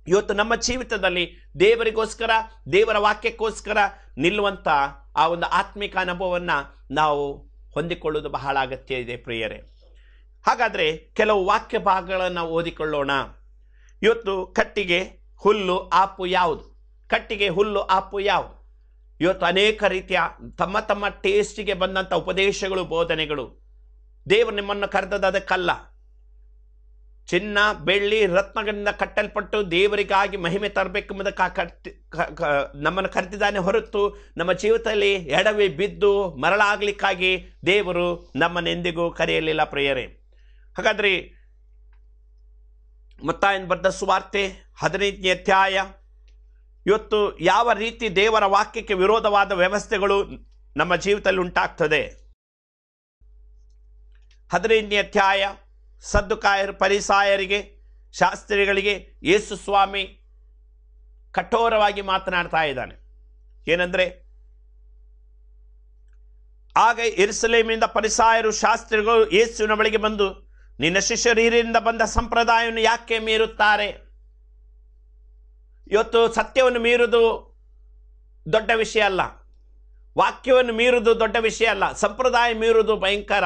ಇವತ್ತು ನಮ್ಮ ಜೀವಿತದಲ್ಲಿ ದೇವರಿಗೋಸ್ಕರ, ದೇವರ ವಾಕ್ಯಕ್ಕೋಸ್ಕರ ನಿಲ್ಲುವಂಥ ಆ ಒಂದು ಆತ್ಮಿಕ ಅನುಭವವನ್ನು ನಾವು ಹೊಂದಿಕೊಳ್ಳುವುದು ಬಹಳ ಅಗತ್ಯ ಇದೆ ಪ್ರಿಯರೇ. ಹಾಗಾದರೆ ಕೆಲವು ವಾಕ್ಯ ಭಾಗಗಳನ್ನು ಓದಿಕೊಳ್ಳೋಣ. ಇವತ್ತು ಕಟ್ಟಿಗೆ, ಹುಲ್ಲು, ಆಪು ಯಾವುದು? ಕಟ್ಟಿಗೆ, ಹುಲ್ಲು, ಆಪು ಯಾವುದು? ಇವತ್ತು ಅನೇಕ ರೀತಿಯ ತಮ್ಮ ಟೇಸ್ಟಿಗೆ ಬಂದಂಥ ಉಪದೇಶಗಳು, ಬೋಧನೆಗಳು. ದೇವರು ನಿಮ್ಮನ್ನು ಕರೆದದ್ದು ಅದಕ್ಕಲ್ಲ. ಚಿನ್ನ, ಬೆಳ್ಳಿ, ರತ್ನಗಳಿಂದ ಕಟ್ಟಲ್ಪಟ್ಟು ದೇವರಿಗಾಗಿ ಮಹಿಮೆ ತರಬೇಕೆಂಬುದಕ್ಕೆ ನಮ್ಮನ್ನು ಕರೆದಿದ್ದಾನೆ ಹೊರತು ನಮ್ಮ ಜೀವಿತದಲ್ಲಿ ಎಡವಿ ಬಿದ್ದು ಮರಳಾಗಲಿಕ್ಕಾಗಿ ದೇವರು ನಮ್ಮನ್ನೆಂದಿಗೂ ಕರೆಯಲಿಲ್ಲ ಪ್ರಿಯರೇ. ಹಾಗಾದರೆ ಮತ್ತಾಯನ ಬರೆದ ಸುವಾರ್ತೆ 15ನೇ ಅಧ್ಯಾಯ, ಇವತ್ತು ಯಾವ ರೀತಿ ದೇವರ ವಾಕ್ಯಕ್ಕೆ ವಿರೋಧವಾದ ವ್ಯವಸ್ಥೆಗಳು ನಮ್ಮ ಜೀವಿತದಲ್ಲಿ ಉಂಟಾಗ್ತದೆ. 15ನೇ ಅಧ್ಯಾಯ, ಸದ್ದುಕಾಯರು, ಫರಿಸಾಯರಿಗೆ, ಶಾಸ್ತ್ರಿಗಳಿಗೆ ಯೇಸು ಸ್ವಾಮಿ ಕಠೋರವಾಗಿ ಮಾತನಾಡ್ತಾ ಇದ್ದಾನೆ. ಏನಂದರೆ, ಆಗ ಯೆರೂಸಲೇಮಿನಿಂದ ಫರಿಸಾಯರು, ಶಾಸ್ತ್ರಿಗಳು ಯೇಸುವಿನ ಬಳಿಗೆ ಬಂದು, ನಿನ್ನ ಶಿಷ್ಯರು ಹಿರಿಯರಿಂದ ಬಂದ ಸಂಪ್ರದಾಯವನ್ನು ಯಾಕೆ ಮೀರುತ್ತಾರೆ? ಇವತ್ತು ಸತ್ಯವನ್ನು ಮೀರುವುದು ದೊಡ್ಡ ವಿಷಯ ಅಲ್ಲ, ವಾಕ್ಯವನ್ನು ಮೀರುವುದು ದೊಡ್ಡ ವಿಷಯ ಅಲ್ಲ, ಸಂಪ್ರದಾಯ ಮೀರುವುದು ಭಯಂಕರ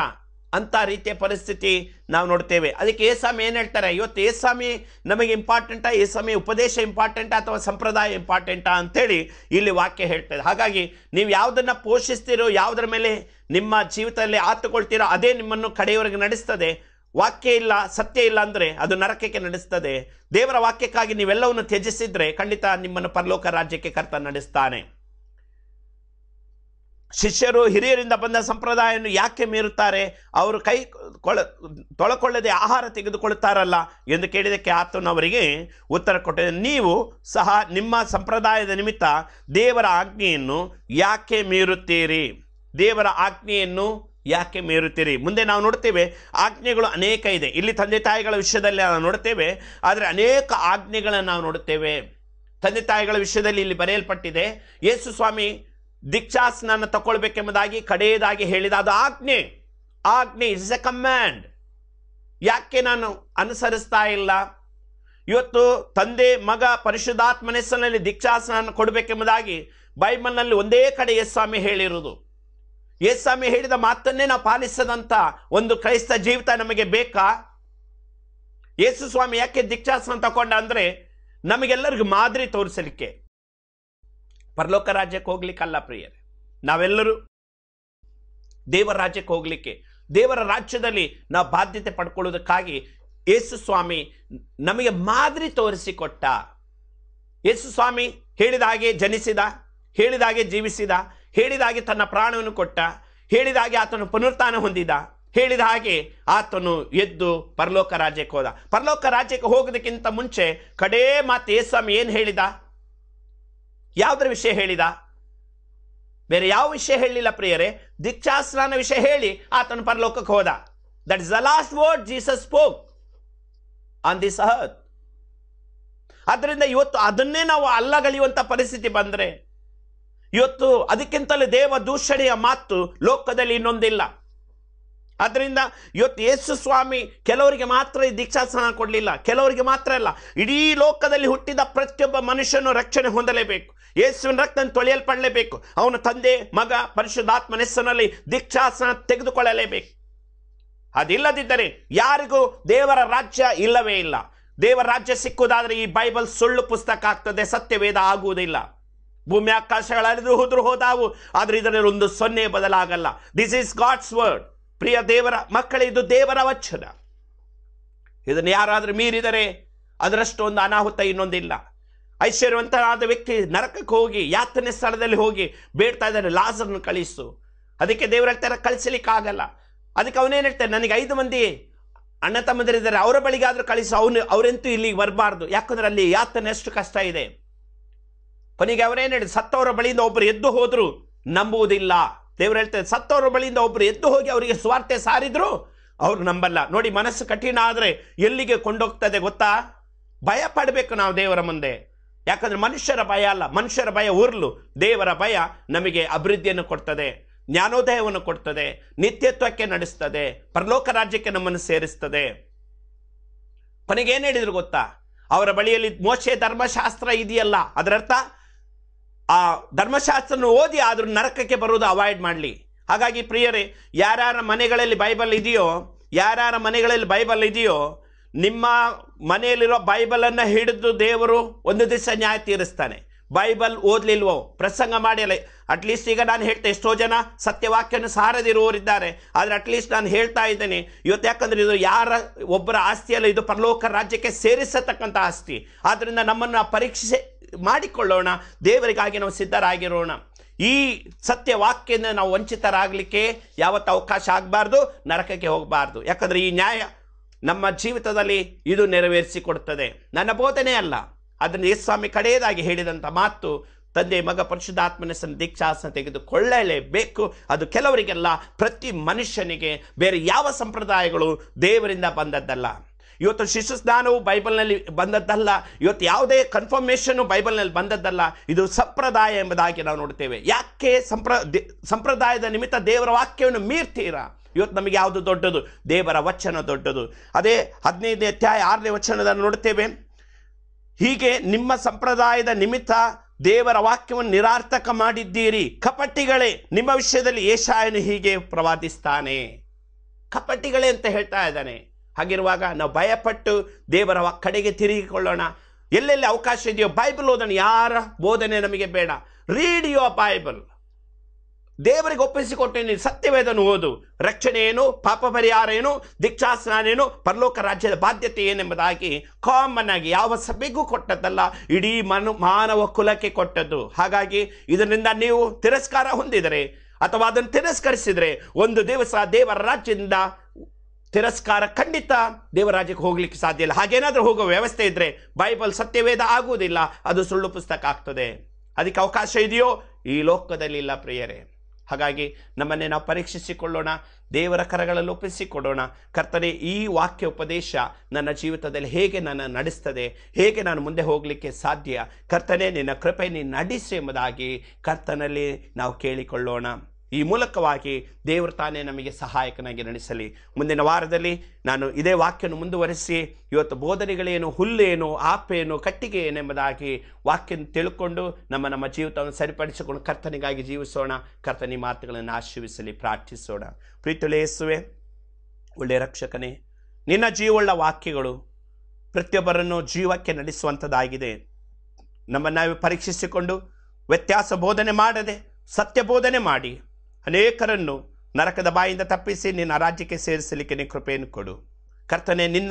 ಅಂತ ರೀತಿಯ ಪರಿಸ್ಥಿತಿ ನಾವು ನೋಡ್ತೇವೆ. ಅದಕ್ಕೆ ಯೇಸ್ವಾಮಿ ಏನು ಹೇಳ್ತಾರೆ? ಇವತ್ತು ಯೇಸ್ವಾಮಿ ನಮಗೆ ಇಂಪಾರ್ಟೆಂಟಾ, ಯೇಸ್ವಾಮಿ ಉಪದೇಶ ಇಂಪಾರ್ಟೆಂಟಾ ಅಥವಾ ಸಂಪ್ರದಾಯ ಇಂಪಾರ್ಟೆಂಟಾ ಅಂತೇಳಿ ಇಲ್ಲಿ ವಾಕ್ಯ ಹೇಳ್ತದೆ. ಹಾಗಾಗಿ ನೀವು ಯಾವುದನ್ನು ಪೋಷಿಸ್ತೀರೋ, ಯಾವುದರ ಮೇಲೆ ನಿಮ್ಮ ಜೀವಿತದಲ್ಲಿ ಆತುಕೊಳ್ತೀರೋ ಅದೇ ನಿಮ್ಮನ್ನು ಕಡೆಯವರೆಗೆ ನಡೆಸ್ತದೆ. ವಾಕ್ಯ ಇಲ್ಲ, ಸತ್ಯ ಇಲ್ಲ ಅಂದರೆ ಅದು ನರಕಕ್ಕೆ ನಡೆಸ್ತದೆ. ದೇವರ ವಾಕ್ಯಕ್ಕಾಗಿ ನೀವೆಲ್ಲವನ್ನು ತ್ಯಜಿಸಿದ್ರೆ ಖಂಡಿತ ನಿಮ್ಮನ್ನು ಪರಲೋಕ ರಾಜ್ಯಕ್ಕೆ ಕರ್ತ ನಡೆಸ್ತಾನೆ. ಶಿಷ್ಯರು ಹಿರಿಯರಿಂದ ಬಂದ ಸಂಪ್ರದಾಯವನ್ನು ಯಾಕೆ ಮೀರುತ್ತಾರೆ? ಅವರು ತೊಳಕೊಳ್ಳದೆ ಆಹಾರ ತೆಗೆದುಕೊಳ್ಳುತ್ತಾರಲ್ಲ ಎಂದು ಕೇಳಿದಕ್ಕೆ ಆತನು ಅವರಿಗೆ ಉತ್ತರ ಕೊಟ್ಟಿದೆ, ನೀವು ಸಹ ನಿಮ್ಮ ಸಂಪ್ರದಾಯದ ನಿಮಿತ್ತ ದೇವರ ಆಜ್ಞೆಯನ್ನು ಯಾಕೆ ಮೀರುತ್ತೀರಿ? ದೇವರ ಆಜ್ಞೆಯನ್ನು ಯಾಕೆ ಮೀರುತ್ತೀರಿ? ಮುಂದೆ ನಾವು ನೋಡ್ತೇವೆ, ಆಜ್ಞೆಗಳು ಅನೇಕ ಇದೆ. ಇಲ್ಲಿ ತಂದೆ ತಾಯಿಗಳ ವಿಷಯದಲ್ಲಿ ನಾವು ನೋಡ್ತೇವೆ, ಆದರೆ ಅನೇಕ ಆಜ್ಞೆಗಳನ್ನು ನಾವು ನೋಡುತ್ತೇವೆ. ತಂದೆ ತಾಯಿಗಳ ವಿಷಯದಲ್ಲಿ ಇಲ್ಲಿ ಬರೆಯಲ್ಪಟ್ಟಿದೆ, ಯೇಸು ಸ್ವಾಮಿ ದೀಕ್ಷಾಸ್ನಾನ ತಗೊಳ್ಬೇಕೆಂಬುದಾಗಿ ಕಡೆಯದಾಗಿ ಹೇಳಿದ ಅದು ಆಜ್ಞೆ. ಆಜ್ಞೆ ಇಸ್ ಎ ಕಮ್ಯಾಂಡ್. ಯಾಕೆ ನಾನು ಅನುಸರಿಸ್ತಾ ಇಲ್ಲ? ಇವತ್ತು ತಂದೆ ಮಗ ಪರಿಶುದ್ಧಾತ್ಮನ ಹೆಸರಿನಲ್ಲಿ ದೀಕ್ಷಾಸ್ನಾನ ಕೊಡಬೇಕೆಂಬುದಾಗಿ ಬೈಬಲ್ನಲ್ಲಿ ಒಂದೇ ಕಡೆ ಯೇಸುಸ್ವಾಮಿ ಹೇಳಿರುವುದು. ಯೇಸುಸ್ವಾಮಿ ಹೇಳಿದ ಮಾತನ್ನೇ ನಾವು ಪಾಲಿಸದಂತ ಒಂದು ಕ್ರೈಸ್ತ ಜೀವಿತ ನಮಗೆ ಬೇಕಾ? ಯೇಸು ಸ್ವಾಮಿ ಯಾಕೆ ದೀಕ್ಷಾಸ್ನಾನ ತಗೊಂಡ ಅಂದ್ರೆ ನಮಗೆಲ್ಲರಿಗೂ ಮಾದರಿ ತೋರಿಸಲಿಕ್ಕೆ, ಪರಲೋಕ ರಾಜ್ಯಕ್ಕೆ ಹೋಗ್ಲಿಕ್ಕಲ್ಲ ಪ್ರಿಯರೇ. ನಾವೆಲ್ಲರೂ ದೇವರ ರಾಜ್ಯಕ್ಕೆ ಹೋಗ್ಲಿಕ್ಕೆ, ದೇವರ ರಾಜ್ಯದಲ್ಲಿ ನಾವು ಬಾಧ್ಯತೆ ಪಡ್ಕೊಳ್ಳೋದಕ್ಕಾಗಿ ಯೇಸು ಸ್ವಾಮಿ ನಮಗೆ ಮಾದರಿ ತೋರಿಸಿಕೊಟ್ಟ. ಯೇಸು ಸ್ವಾಮಿ ಹೇಳಿದ ಹಾಗೆ ಜನಿಸಿದ, ಹೇಳಿದ ಹಾಗೆ ಜೀವಿಸಿದ, ಹೇಳಿದ ಹಾಗೆ ತನ್ನ ಪ್ರಾಣವನ್ನು ಕೊಟ್ಟ, ಹೇಳಿದ ಹಾಗೆ ಆತನು ಪುನರುತ್ಥಾನ ಹೊಂದಿದ, ಹೇಳಿದ ಹಾಗೆ ಆತನು ಎದ್ದು ಪರಲೋಕ ರಾಜ್ಯಕ್ಕೆ ಹೋದ. ಪರಲೋಕ ರಾಜ್ಯಕ್ಕೆ ಹೋಗೋದಕ್ಕಿಂತ ಮುಂಚೆ ಕಡೇ ಮಾತು ಯೇಸು ಸ್ವಾಮಿ ಏನು ಹೇಳಿದ? ಯಾವುದರ ವಿಷಯ ಹೇಳಿದ? ಬೇರೆ ಯಾವ ವಿಷಯ ಹೇಳಿಲ್ಲ ಪ್ರಿಯರೇ, ದೀಕ್ಷಾಸ್ನಾನ ವಿಷಯ ಹೇಳಿ ಆತನು ಪರಲೋಕಕ್ಕೆ ಹೋದ. That is the last word Jesus spoke on this earth. ಆದ್ದರಿಂದ ಇವತ್ತು ಅದನ್ನೇ ನಾವು ಅಲ್ಲಗಳೆಯುವಂತ ಪರಿಸ್ಥಿತಿ ಬಂದ್ರೆ, ಇವತ್ತು ಅದಕ್ಕಿಂತಲೂ ದೇವ ದೂಷಣೆಯ ಮಾತು ಲೋಕದಲ್ಲಿ ಇನ್ನೊಂದಿಲ್ಲ. ಅದರಿಂದ ಇವತ್ತು ಯೇಸು ಸ್ವಾಮಿ ಕೆಲವರಿಗೆ ಮಾತ್ರ ಈ ದೀಕ್ಷಾಸ್ನಾನ ಕೊಡಲಿಲ್ಲ, ಕೆಲವರಿಗೆ ಮಾತ್ರ ಅಲ್ಲ, ಇಡೀ ಲೋಕದಲ್ಲಿ ಹುಟ್ಟಿದ ಪ್ರತಿಯೊಬ್ಬ ಮನುಷ್ಯನು ರಕ್ಷಣೆ ಹೊಂದಲೇಬೇಕು, ಯೇಸುವಿನ ರಕ್ತ ತೊಳೆಯಲ್ಪಡಲೇಬೇಕು, ಅವನ ತಂದೆ ಮಗ ಪರಿಶುದ್ಧಾತ್ಮನ ಹೆಸರಿನಲ್ಲಿ ದೀಕ್ಷಾಸ್ನಾನ ತೆಗೆದುಕೊಳ್ಳಲೇಬೇಕು. ಅದಿಲ್ಲದಿದ್ದರೆ ಯಾರಿಗೂ ದೇವರ ರಾಜ್ಯ ಇಲ್ಲವೇ ಇಲ್ಲ. ದೇವರ ರಾಜ್ಯ ಸಿಕ್ಕುವುದಾದ್ರೆ ಈ ಬೈಬಲ್ ಸುಳ್ಳು ಪುಸ್ತಕ ಆಗ್ತದೆ, ಸತ್ಯವೇದ ಆಗುವುದಿಲ್ಲ. ಭೂಮಿ ಆಕಾಶಗಳು ಅಳಿದು ಹೋದ್ರು ಹೋದಾವು, ಆದ್ರೆ ಇದರಲ್ಲಿ ಒಂದು ಸೊನ್ನೆ ಬದಲಾಗಲ್ಲ. This is God's word. ಪ್ರಿಯ ದೇವರ ಮಕ್ಕಳೇ, ಇದು ದೇವರ ವಚನ. ಇದನ್ನು ಯಾರಾದ್ರೂ ಮೀರಿದರೆ ಅದರಷ್ಟು ಒಂದು ಅನಾಹುತ ಇನ್ನೊಂದಿಲ್ಲ. ಐಶ್ವರ್ಯವಂತನಾದ ವ್ಯಕ್ತಿ ನರಕಕ್ಕೆ ಹೋಗಿ ಯಾತನೆ ಸ್ಥಳದಲ್ಲಿ ಹೋಗಿ ಬೇಡ್ತಾ ಇದ್ದಾನೆ, ಲಾಜರನ್ನು ಕಳಿಸು. ಅದಕ್ಕೆ ದೇವರ ಹೇಳ್ತಾರೆ ಕಳಿಸಲಿಕ್ಕಾಗಲ್ಲ. ಅದಕ್ಕೆ ಅವನೇನು ಹೇಳ್ತಾರೆ, ನನಗೆ 5 ಮಂದಿ ಅಣ್ಣ ತಮ್ಮಂದಿರಿದ್ದಾರೆ, ಅವರ ಬಳಿಗಾದ್ರೂ ಕಳಿಸು, ಅವರಂತೂ ಇಲ್ಲಿಗೆ ಬರಬಾರ್ದು, ಯಾಕಂದ್ರೆ ಅಲ್ಲಿ ಯಾತನೆ ಎಷ್ಟು ಕಷ್ಟ ಇದೆ. ಕೊನೆಗೆ ಅವರೇನು ಹೇಳಿ, ಸತ್ತವರ ಬಳಿಯಿಂದ ಒಬ್ಬರು ಎದ್ದು ಹೋದ್ರು ನಂಬುವುದಿಲ್ಲ. ದೇವರು ಹೇಳ್ತಾರೆ, ಸತ್ತವರ ಬಳಿಯಿಂದ ಒಬ್ಬರು ಎದ್ದು ಹೋಗಿ ಅವರಿಗೆ ಸ್ವಾರ್ಥ ಸಾರಿದ್ರು ಅವ್ರು ನಂಬಲ್ಲ. ನೋಡಿ, ಮನಸ್ಸು ಕಠಿಣ ಆದರೆ ಎಲ್ಲಿಗೆ ಕೊಂಡೋಗ್ತದೆ ಗೊತ್ತಾ? ಭಯ ಪಡಬೇಕು ನಾವು ದೇವರ ಮುಂದೆ. ಯಾಕಂದ್ರೆ ಮನುಷ್ಯರ ಭಯ ಅಲ್ಲ, ಮನುಷ್ಯರ ಭಯ ಉರ್ಲು. ದೇವರ ಭಯ ನಮಗೆ ಅಭಿವೃದ್ಧಿಯನ್ನು ಕೊಡ್ತದೆ, ಜ್ಞಾನೋದಯವನ್ನು ಕೊಡ್ತದೆ, ನಿತ್ಯತ್ವಕ್ಕೆ ನಡೆಸ್ತದೆ, ಪರಲೋಕ ರಾಜ್ಯಕ್ಕೆ ನಮ್ಮನ್ನು ಸೇರಿಸ್ತದೆ. ಕೊನೆಗೆ ಏನು ಹೇಳಿದ್ರು ಗೊತ್ತಾ? ಅವರ ಬಳಿಯಲ್ಲಿ ಮೋಶೆ ಧರ್ಮಶಾಸ್ತ್ರ ಇದೆಯಲ್ಲ, ಅದರರ್ಥ ಆ ಧರ್ಮಶಾಸ್ತ್ರನ ಓದಿ ಆದ್ರೂ ನರಕಕ್ಕೆ ಬರುವುದು ಅವಾಯ್ಡ್ ಮಾಡಲಿ. ಹಾಗಾಗಿ ಪ್ರಿಯರೇ, ಯಾರ್ಯಾರ ಮನೆಗಳಲ್ಲಿ ಬೈಬಲ್ ಇದೆಯೋ ನಿಮ್ಮ ಮನೆಯಲ್ಲಿರೋ ಬೈಬಲನ್ನು ಹಿಡಿದು ದೇವರು ಒಂದು ದಿವಸ ನ್ಯಾಯ ತೀರಿಸ್ತಾನೆ. ಬೈಬಲ್ ಓದ್ಲಿಲ್ವೋ, ಪ್ರಸಂಗ ಮಾಡಿಲ್ಲ, ಅಟ್ಲೀಸ್ಟ್ ಈಗ ನಾನು ಹೇಳ್ತೇನೆ, ಎಷ್ಟೋ ಜನ ಸತ್ಯವಾಕ್ಯವನ್ನು ಸಾರದಿರುವವರಿದ್ದಾರೆ, ಆದರೆ ಅಟ್ಲೀಸ್ಟ್ ನಾನು ಹೇಳ್ತಾ ಇದ್ದೇನೆ ಇವತ್ತು. ಯಾಕಂದ್ರೆ ಇದು ಯಾರ ಒಬ್ಬರ ಆಸ್ತಿಯಲ್ಲ, ಇದು ಪರಲೋಕ ರಾಜ್ಯಕ್ಕೆ ಸೇರಿಸತಕ್ಕಂಥ ಆಸ್ತಿ. ಆದ್ದರಿಂದ ನಮ್ಮನ್ನು ಪರೀಕ್ಷೆ ಮಾಡಿಕೊಳ್ಳೋಣ, ದೇವರಿಗಾಗಿ ನಾವು ಸಿದ್ಧರಾಗಿರೋಣ. ಈ ಸತ್ಯವಾಕ್ಯದಿಂದ ನಾವು ವಂಚಿತರಾಗಲಿಕ್ಕೆ ಯಾವತ್ತು ಅವಕಾಶ ಆಗಬಾರ್ದು, ನರಕಕ್ಕೆ ಹೋಗಬಾರ್ದು. ಯಾಕಂದ್ರೆ ಈ ನ್ಯಾಯ ನಮ್ಮ ಜೀವಿತದಲ್ಲಿ ಇದು ನೆರವೇರಿಸಿಕೊಡ್ತದೆ. ನನ್ನ ಬೋಧನೆ ಅಲ್ಲ, ಅದನ್ನು ಯೇಸು ಸ್ವಾಮಿ ಕಡೆಯದಾಗಿ ಹೇಳಿದಂಥ ಮಾತು, ತಂದೆ ಮಗ ಪರಿಶುದ್ಧಾತ್ಮನ ದೀಕ್ಷಾಸ್ನಾನ ತೆಗೆದುಕೊಳ್ಳಲೇಬೇಕು. ಅದು ಕೆಲವರಿಗೆಲ್ಲ, ಪ್ರತಿ ಮನುಷ್ಯನಿಗೆ. ಬೇರೆ ಯಾವ ಸಂಪ್ರದಾಯಗಳು ದೇವರಿಂದ ಬಂದದ್ದಲ್ಲ. ಇವತ್ತು ಶಿಶು ಸ್ನಾನವು ಬೈಬಲ್ನಲ್ಲಿ ಬಂದದ್ದಲ್ಲ, ಇವತ್ತು ಯಾವುದೇ ಕನ್ಫರ್ಮೇಷನ್ ಬೈಬಲ್ನಲ್ಲಿ ಬಂದದ್ದಲ್ಲ. ಇದು ಸಂಪ್ರದಾಯ ಎಂಬುದಾಗಿ ನಾವು ನೋಡ್ತೇವೆ. ಯಾಕೆ ಸಂಪ್ರದಾಯದ ನಿಮಿತ್ತ ದೇವರ ವಾಕ್ಯವನ್ನು ಮೀರ್ತೀರಾ? ಇವತ್ತು ನಮಗೆ ಯಾವುದು ದೊಡ್ಡದು? ದೇವರ ವಚನ ದೊಡ್ಡದು. ಅದೇ 15ನೇ ಅಧ್ಯಾಯ 6ನೇ ವಚನದಲ್ಲಿ ನೋಡ್ತೇವೆ, ಹೀಗೆ ನಿಮ್ಮ ಸಂಪ್ರದಾಯದ ನಿಮಿತ್ತ ದೇವರ ವಾಕ್ಯವನ್ನು ನಿರಾರ್ಥಕ ಮಾಡಿದ್ದೀರಿ. ಕಪಟಿಗಳೇ, ನಿಮ್ಮ ವಿಷಯದಲ್ಲಿ ಯೆಶಾಯನು ಹೀಗೆ ಪ್ರವಾದಿಸ್ತಾನೆ. ಕಪಟಿಗಳೇ ಅಂತ ಹೇಳ್ತಾ ಇದ್ದಾನೆ. ಹಾಗಿರುವಾಗ ನಾವು ಭಯಪಟ್ಟು ದೇವರ ಕಡೆಗೆ ತಿರುಗಿಕೊಳ್ಳೋಣ. ಎಲ್ಲೆಲ್ಲಿ ಅವಕಾಶ ಇದೆಯೋ ಬೈಬಲ್ ಓದೋಣ. ಯಾರ ಬೋಧನೆ ನಮಗೆ ಬೇಡ. Read your Bible. ದೇವರಿಗೆ ಒಪ್ಪಿಸಿಕೊಟ್ಟು ನೀನು ಸತ್ಯವೇದನು ಓದು. ರಕ್ಷಣೆ ಏನು, ಪಾಪ ಪರಿಹಾರ ಏನು, ದೀಕ್ಷಾಸ್ನಾನ ಏನು, ಪರಲೋಕ ರಾಜ್ಯದ ಬಾಧ್ಯತೆ ಏನೆಂಬುದಾಗಿ ಕಾಮನ್ ಆಗಿ ಯಾವ ಸಭೆಗೂ ಕೊಟ್ಟದ್ದಲ್ಲ, ಇಡೀ ಮಾನವ ಕುಲಕ್ಕೆ ಕೊಟ್ಟದ್ದು. ಹಾಗಾಗಿ ಇದರಿಂದ ನೀವು ತಿರಸ್ಕಾರ ಹೊಂದಿದರೆ ಅಥವಾ ಅದನ್ನು ತಿರಸ್ಕರಿಸಿದರೆ ಒಂದು ದಿವಸ ದೇವರ ರಾಜ್ಯದಿಂದ ತಿರಸ್ಕಾರ ಖಂಡಿತ ದೇವರಾಜ್ಯಕ್ಕೆ ಹೋಗ್ಲಿಕ್ಕೆ ಸಾಧ್ಯ ಇಲ್ಲ. ಹಾಗೇನಾದರೂ ಹೋಗೋ ವ್ಯವಸ್ಥೆ ಇದ್ದರೆ ಬೈಬಲ್ ಸತ್ಯವೇದ ಆಗುವುದಿಲ್ಲ, ಅದು ಸುಳ್ಳು ಪುಸ್ತಕ ಆಗ್ತದೆ. ಅದಕ್ಕೆ ಅವಕಾಶ ಇದೆಯೋ? ಈ ಲೋಕದಲ್ಲಿ ಇಲ್ಲ ಪ್ರಿಯರೇ. ಹಾಗಾಗಿ ನಮ್ಮನ್ನೇ ನಾವು ಪರೀಕ್ಷಿಸಿಕೊಳ್ಳೋಣ, ದೇವರ ಕರಗಳಲ್ಲಿ ಒಪ್ಪಿಸಿಕೊಡೋಣ. ಕರ್ತನೇ, ಈ ವಾಕ್ಯ ಉಪದೇಶ ನನ್ನ ಜೀವಿತದಲ್ಲಿ ಹೇಗೆ ನನ್ನ ನಡೆಸ್ತದೆ, ಹೇಗೆ ನಾನು ಮುಂದೆ ಹೋಗಲಿಕ್ಕೆ ಸಾಧ್ಯ, ಕರ್ತನೇ ನಿನ್ನ ಕೃಪೆ ನೀನು ನಡೆಸಿ ಎಂಬುದಾಗಿ ಕರ್ತನಲ್ಲಿ ನಾವು ಕೇಳಿಕೊಳ್ಳೋಣ. ಈ ಮೂಲಕವಾಗಿ ದೇವರು ತಾನೇ ನಮಗೆ ಸಹಾಯಕನಾಗಿ ನಡೆಸಲಿ. ಮುಂದಿನ ವಾರದಲ್ಲಿ ನಾನು ಇದೇ ವಾಕ್ಯವನ್ನು ಮುಂದುವರಿಸಿ ಇವತ್ತು ಬೋಧನೆಗಳೇನು, ಹುಲ್ಲೇನು, ಆಪೇನು, ಕಟ್ಟಿಗೆ ಏನೆಂಬುದಾಗಿ ವಾಕ್ಯ ತಿಳ್ಕೊಂಡು ನಮ್ಮ ಜೀವಿತವನ್ನು ಸರಿಪಡಿಸಿಕೊಂಡು ಕರ್ತನಿಗಾಗಿ ಜೀವಿಸೋಣ. ಕರ್ತನಿ ಮಾತುಗಳನ್ನು ಆಶೀರ್ವಿಸಲಿ. ಪ್ರಾರ್ಥಿಸೋಣ. ಪ್ರೀತಿಯುಳ್ಳ ಯೇಸುವೇ, ಒಳ್ಳೆಯ ರಕ್ಷಕನೇ, ನಿನ್ನ ಜೀವವುಳ್ಳ ವಾಕ್ಯಗಳು ಪ್ರತಿಯೊಬ್ಬರನ್ನು ಜೀವಕ್ಕೆ ನಡೆಸುವಂಥದ್ದಾಗಿದೆ. ನಮ್ಮನ್ನು ಪರೀಕ್ಷಿಸಿಕೊಂಡು ವ್ಯತ್ಯಾಸ ಬೋಧನೆ ಮಾಡದೆ ಸತ್ಯ ಬೋಧನೆ ಮಾಡಿ ಅನೇಕರನ್ನು ನರಕದ ಬಾಯಿಂದ ತಪ್ಪಿಸಿ ನಿನ್ನ ರಾಜ್ಯಕ್ಕೆ ಸೇರಿಸಲಿಕ್ಕೆ ನಿನ್ನ ಕೃಪೆಯನ್ನು ಕೊಡು. ಕರ್ತನೆ,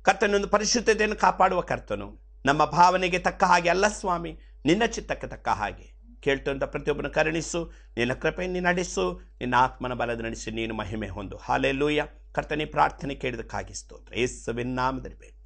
ಕರ್ತನೊಂದು ಪರಿಶುದ್ಧತೆಯನ್ನು ಕಾಪಾಡುವ ಕರ್ತನು. ನಮ್ಮ ಭಾವನೆಗೆ ತಕ್ಕ ಹಾಗೆ ಅಲ್ಲ ಸ್ವಾಮಿ, ನಿನ್ನ ಚಿತ್ತಕ್ಕೆ ತಕ್ಕ ಹಾಗೆ ಕೇಳ್ತಂತ ಪ್ರತಿಯೊಬ್ಬನ ಕರುಣಿಸು. ನಿನ್ನ ಕೃಪೆಯನ್ನು ನಡೆಸು. ನಿನ್ನ ಆತ್ಮನ ಬಲದ ನಡೆಸಿ ನೀನು ಮಹಿಮೆ ಹೊಂದು. ಹಾಲೆಲೂಯ. ಕರ್ತನೆ, ಪ್ರಾರ್ಥನೆ ಕೇಳಿದಕ್ಕಾಗಿ ಸ್ತೋತ್ರ. ಯೇಸುವಿನ ನಾಮದಲ್ಲಿ